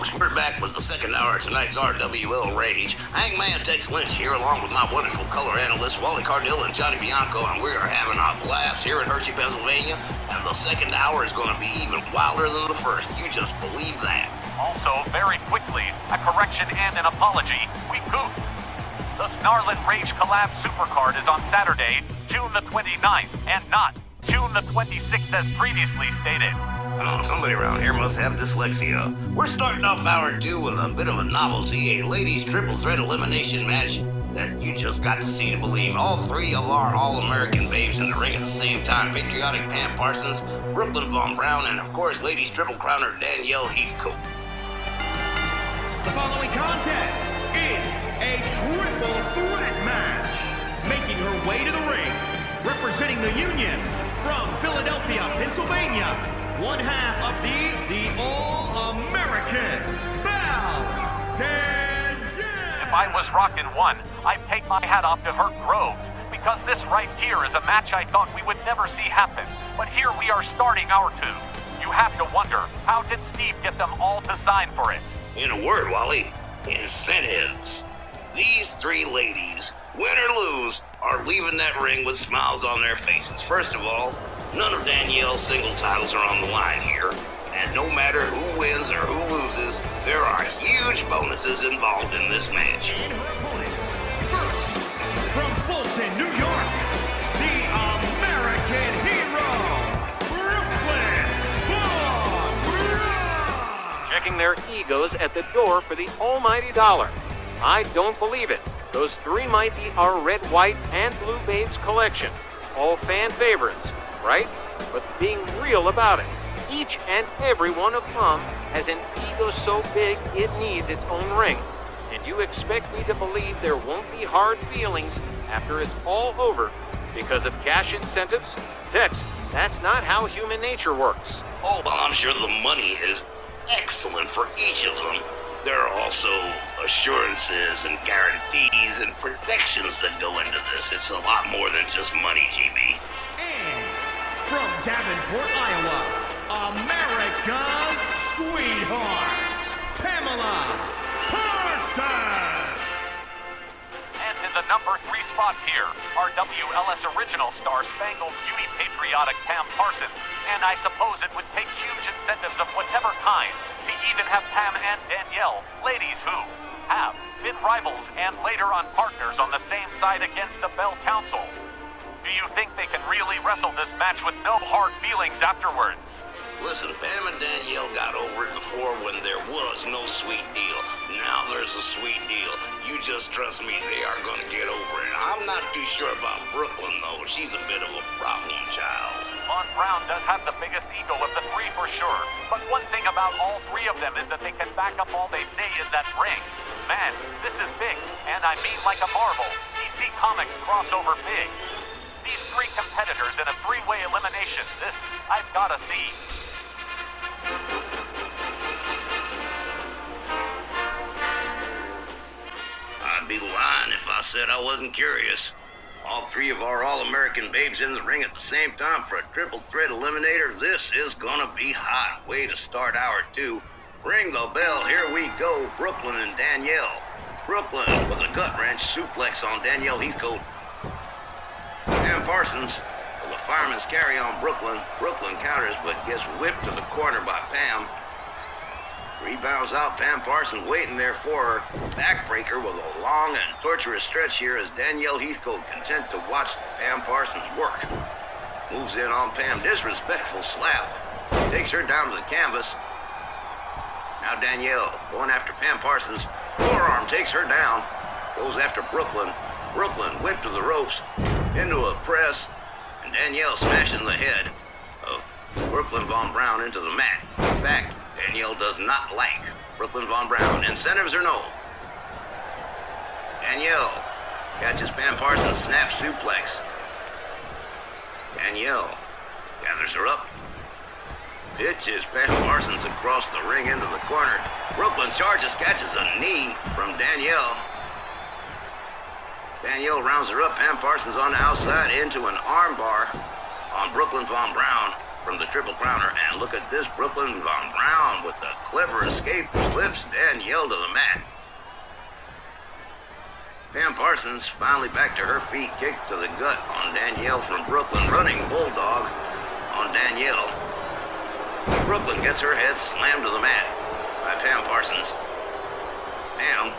folks, we're back with the second hour of tonight's Rwl Rage. Hangman Tex Lynch here, along with my wonderful color analysts, Wally Cardille and Johnny Bianco, and we are having a blast here in Hershey, Pennsylvania, and the second hour is going to be even wilder than the first. You just believe that. Also, very quickly, a correction and an apology. We goofed. The Snarlin' Rage Collab Supercard is on Saturday, June the 29th, and not June the 26th as previously stated. Oh, somebody around here must have dyslexia. We're starting off hour 2 with a bit of a novelty, a ladies triple threat elimination match that you just got to see to believe. All three of our All-American babes in the ring at the same time. Patriotic Pam Parsons, Brooklyn Von Braun, and of course ladies triple crowner Danielle Heathcote. The following contest is a triple threat match. Making her way to the ring, representing the Union from Philadelphia, Pennsylvania, one half of the All-American DANIELLE. If I was rockin' one, I'd take my hat off to her Groves, because this right here is a match I thought we would never see happen. But here we are starting our 2. You have to wonder, how did Steve get them all to sign for it? In a word, Wally, incentives. These three ladies, win or lose, are leaving that ring with smiles on their faces. First of all, none of Danielle's single titles are on the line here, and no matter who wins or who loses, there are huge bonuses involved in this match. And her opponent, first, from Fulton, New York, the American hero, Brooklyn Von Braun. Checking their egos at the door for the almighty dollar. I don't believe it. Those three might be our red, white, and blue babes collection. All fan favorites, right? But being real about it, each and every one of them has an ego so big it needs its own ring. And you expect me to believe there won't be hard feelings after it's all over because of cash incentives? Tex, that's not how human nature works. Oh, well, I'm sure the money is excellent for each of them. There are also assurances and guarantees and protections that go into this. It's a lot more than just money, GB. And from Davenport, Iowa, America's sweetheart, Pamela Parsons. And in the number 3 spot here, our WLS original star Spangled Beauty Patriotic Pam Parsons. And I suppose it would take huge incentives of whatever kind to even have Pam and Danielle, ladies who have been rivals and later on partners on the same side against the Bell Council. Do you think they can really wrestle this match with no hard feelings afterwards? Listen, Pam and Danielle got over it before when there was no sweet deal. Now there's a sweet deal. You just trust me, they are going to get over it. I'm not too sure about Brooklyn, though. She's a bit of a problem child. Von Braun does have the biggest ego of the 3 for sure. But one thing about all 3 of them is that they can back up all they say in that ring. Man, this is big, and I mean like a Marvel. DC Comics crossover big. These 3 competitors in a 3-way elimination, this I've gotta see. I'd be lying if I said I wasn't curious. All 3 of our All-American babes in the ring at the same time for a triple threat eliminator. This is gonna be hot. Way to start hour 2. Ring the bell, here we go. Brooklyn and Danielle. Brooklyn with a gut wrench suplex on Danielle Heathcote. Pam Parsons with a fireman's carry on Brooklyn. Brooklyn counters but gets whipped to the corner by Pam. Rebounds out, Pam Parsons waiting there for her. Backbreaker with a long and torturous stretch here as Danielle Heathcote content to watch Pam Parsons work. Moves in on Pam, disrespectful slap. Takes her down to the canvas. Now Danielle going after Pam Parsons. Forearm takes her down. Goes after Brooklyn. Brooklyn whipped to the ropes. Into a press. And Danielle smashing the head of Brooklyn Von Braun into the mat. In fact, Danielle does not like Brooklyn Von Braun. Incentives or no? Danielle catches Pam Parsons, snap suplex. Danielle gathers her up. Pitches Pam Parsons across the ring into the corner. Brooklyn charges, catches a knee from Danielle. Danielle rounds her up. Pam Parsons on the outside into an armbar on Brooklyn Von Braun. from the Triple Crowner, and look at this, Brooklyn Von Braun with a clever escape flips Danielle to the mat. Pam Parsons finally back to her feet, kick to the gut on Danielle from Brooklyn, running bulldog on Danielle. Brooklyn gets her head slammed to the mat by Pam Parsons. Pam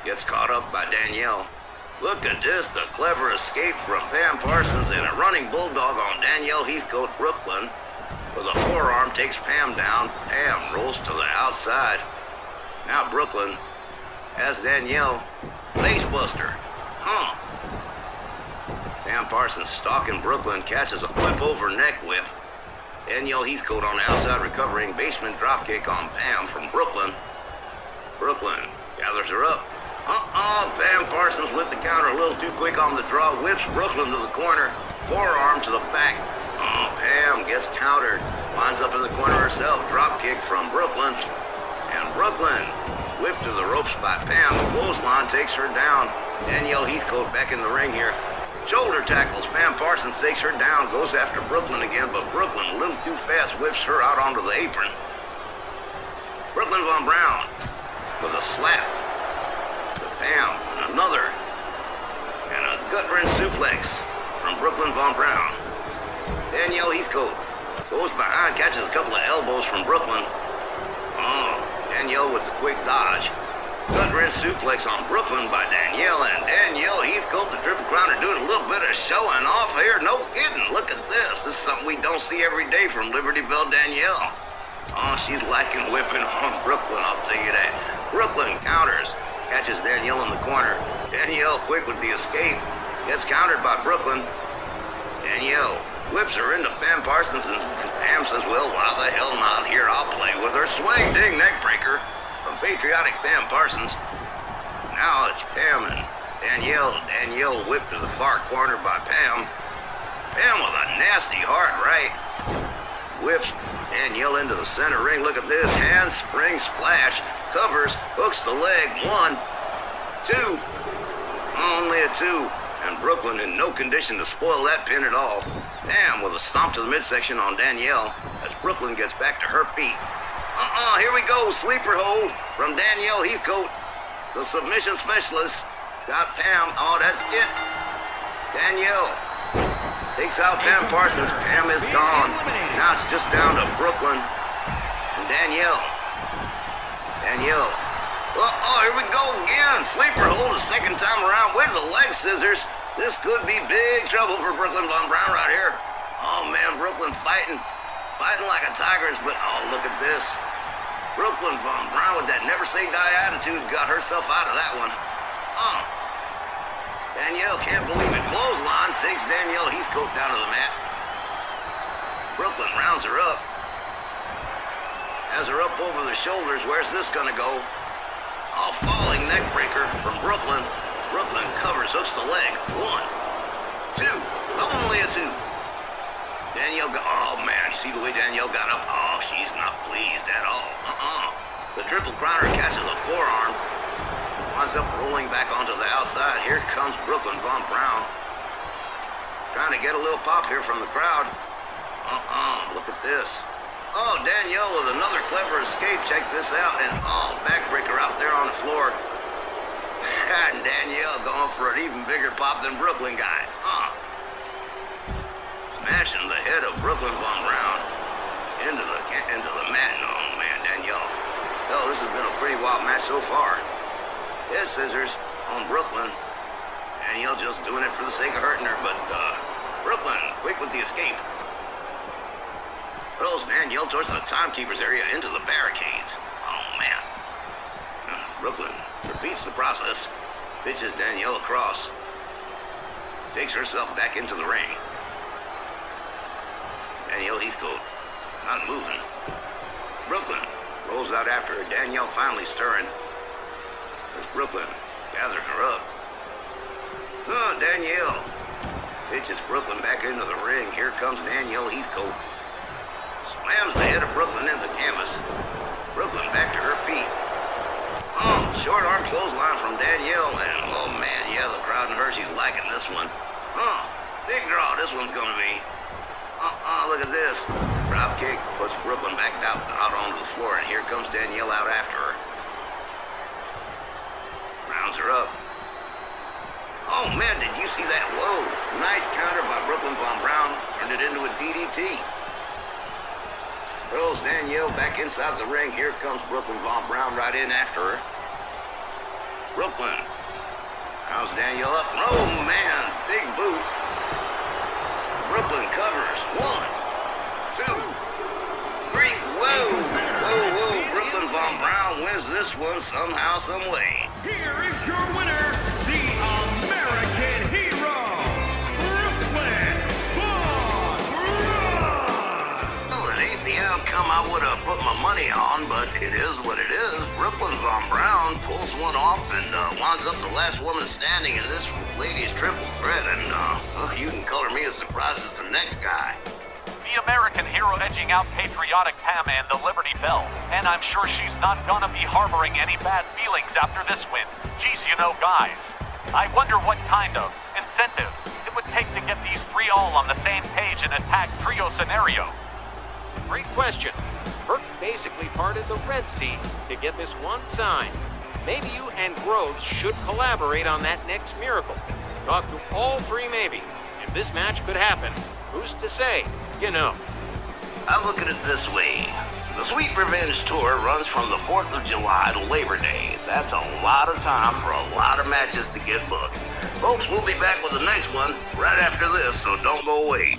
gets caught up by Danielle. Look at this, the clever escape from Pam Parsons and a running bulldog on Danielle Heathcote. Brooklyn with a forearm takes Pam down. Pam rolls to the outside. Now Brooklyn has Danielle. Facebuster. Pam Parsons stalking Brooklyn, catches a flip over neck whip. Danielle Heathcote on the outside recovering. Basement dropkick on Pam from Brooklyn. Brooklyn gathers her up. Pam Parsons with the counter a little too quick on the draw. Whips Brooklyn to the corner. Forearm to the back. Pam gets countered. Winds up in the corner herself. Dropkick from Brooklyn. And Brooklyn whipped to the ropes by Pam. The clothesline takes her down. Danielle Heathcote back in the ring here. Shoulder tackles. Pam Parsons takes her down. Goes after Brooklyn again, but Brooklyn a little too fast whips her out onto the apron. Brooklyn Von Braun with a slap to Pam. And another. And a gut-wrench suplex from Brooklyn Von Braun. Danielle Heathcote goes behind, catches a couple of elbows from Brooklyn. Danielle with the quick dodge. Gut-wrench suplex on Brooklyn by Danielle, and Danielle Heathcote, the Triple Crowner, doing a little bit of showing off here. No kidding. Look at this. This is something we don't see every day from Liberty Bell Danielle. She's liking whipping on Brooklyn, I'll tell you that. Brooklyn counters, catches Danielle in the corner. Danielle quick with the escape, gets countered by Brooklyn. Danielle whips her into Pam Parsons, and Pam says, well, why the hell not? Here, I'll play with her. Swing, ding, neck breaker from Patriotic Pam Parsons. Now it's Pam and Danielle. Danielle whipped to the far corner by Pam. Pam with a nasty hard right. Whips Danielle into the center ring. Look at this. Handspring splash. Covers. Hooks the leg. 1, 2. Only a 2. And Brooklyn in no condition to spoil that pin at all. Pam with a stomp to the midsection on Danielle as Brooklyn gets back to her feet. Here we go. Sleeper hold from Danielle Heathcote. The submission specialist got Pam. That's it. Danielle takes out Pam Parsons. Pam is gone. Now it's just down to Brooklyn and Danielle. Danielle. Here we go again. Sleeper hold a second time around with the leg scissors. This could be big trouble for Brooklyn Von Braun right here. Man, Brooklyn fighting like a tigress, but look at this. Brooklyn Von Braun with that never say die attitude got herself out of that one. Danielle can't believe it. Clothesline takes Danielle Heathcote down to the mat. Brooklyn rounds her up. Has her up over the shoulders. Where's this gonna go? Falling neck breaker from Brooklyn. Brooklyn covers, hooks the leg. 1, 2. Only a 2. Danielle man, you see the way Danielle got up? She's not pleased at all. The Triple Crowner catches a forearm. Winds up rolling back onto the outside. Here comes Brooklyn Von Braun. Trying to get a little pop here from the crowd. Look at this. Danielle with another clever escape. Check this out. And backbreaker out there on the floor. And Danielle going for an even bigger pop than Brooklyn got. Smashing the head of Brooklyn Von Braun into the mat. Oh man, Danielle. This has been a pretty wild match so far. Head scissors on Brooklyn. Danielle just doing it for the sake of hurting her, but Brooklyn quick with the escape. Throws Danielle towards the timekeeper's area into the barricades. Man. Brooklyn repeats the process. Pitches Danielle across. Takes herself back into the ring. Danielle Heathcote not moving. Brooklyn rolls out after her. Danielle finally stirring as Brooklyn gathers her up. Danielle pitches Brooklyn back into the ring. Here comes Danielle Heathcote. Slams the head of Brooklyn into the canvas. Brooklyn back to her feet. Short arm clothesline from Danielle, and man, yeah, the crowd and her, she's liking this one. Big draw this one's gonna be. Look at this. Dropkick puts Brooklyn back out onto the floor, and here comes Danielle out after her. Rounds her up. Oh, man, did you see that? Whoa. Nice counter by Brooklyn Von Braun. Turned it into a DDT. Throws Danielle back inside the ring. Here comes Brooklyn Von Braun right in after her. Brooklyn. How's Danielle up? Oh, man. Big boot. Brooklyn covers. 1, 2, 3. Whoa. Brooklyn Von Braun wins this one somehow, some way. Here is your winner, the American hero, Brooklyn Von Braun. Well, it ain't the outcome I would have put my money on, but it is what it is. Brooklyn Von Braun pulls one off and winds up the last woman standing in this ladies' triple threat, and you can color me as surprised as the next guy. The American hero edging out Patriotic Pam and the Liberty Bell, and I'm sure she's not gonna be harboring any bad feelings after this win. Geez, you know, guys, I wonder what kind of incentives it would take to get these three all on the same page in a tag trio scenario. Great question. Burke basically parted the Red Sea to get this one signed. Maybe you and Groves should collaborate on that next miracle. Talk to all three maybe. If this match could happen, who's to say? You know. I look at it this way. The Sweet Revenge Tour runs from the 4th of July to Labor Day. That's a lot of time for a lot of matches to get booked. Folks, we'll be back with the next one right after this, so don't go away.